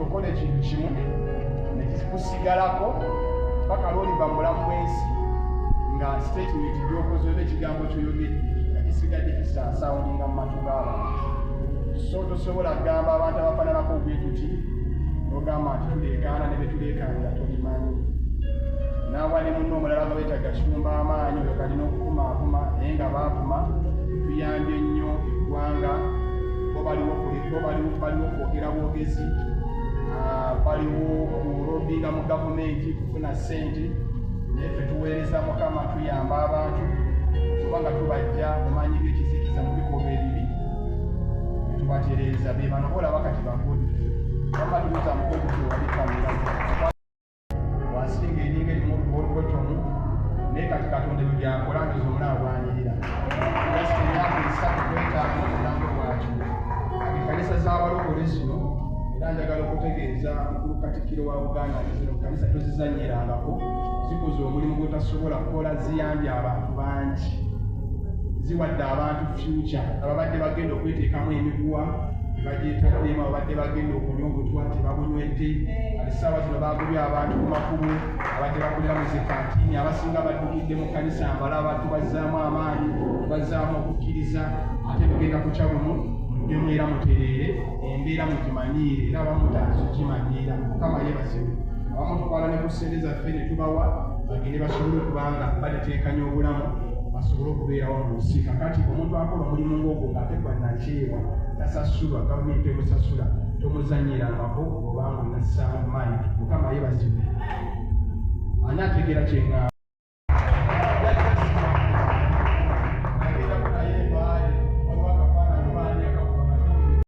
okola ekintu kimu ne kikusigalako paka lw'oliva mu bulamu bw'ensi nga statement gy'okoze oba ekigambo ky'oyogedde nga kisigadde kisaasawulinga mu matu g'abantu. So tosobola kugamba abantu abafaananako bwe tuti n'ogamba nti tuleekaana ne be tuleekaanira tobimanyi. Naawe ne munno omulala nga beetaga kitumba amaanyi oyo kalina okukumaakuma naye nga baakuma tuyambye nnyo eggwanga. Baliwo kwogera bwogezi, baliwo kulobinga mu gavumenti kufuna ssente, naye ffe tuweereza Mukama tuyamba abantu kubanga tubajja omanyi b'ekizikiza mu bikolwa ebibi ne tubatereeza be bano boolaba kati bakozi wamma tubuuza mukozi wali kamera wasinga eringa erimu olugotomu naye kati Katonda ebyo byakola ndoza omulaba bwanyirira yasite emyaka 3 kwetaaga omulambo bwakyo. Kanisa z'abalokole zino era njagala okutegeeza mukulu Katikkiro wa Buganda nti zino kanisa tozizanyirangako, zikoze omulimu gw'otasobola kukola, ziyambye abantu bangi, ziwadde abantu future. Ababadde bagenda okweteekamu emiguwa tebagyetaddemu, ababadde bagenda okunywa obutwa tebabunywedde, kati ssaawa zino baagobye abantu ku makubo, abadde bakolera mu zikantini, abasinga baddukidde mu kanisa mbalaba tubazzaamu amaanyi, tubazzaamu okukkiriza, ate tugenda kukya bumu nemwera mutereere embeera mugimanyiire era abamu tanzigimanyira. Mukama yeebazibwe. Abamu tukwala ne ku ssente zaffe ne tubawa bagende basobole okubanga bateteekanya obulamu basobole okubeerawo mu nsi. Kakati omuntu akola omulimu ng'ogwo ng'ate gwanakyewa tasasulwa, gavumenti emusasula, tomuzanyirangako obanga onassaamu maanyi. Mukama yeebazibwe. Ani ategeera kye ngamba?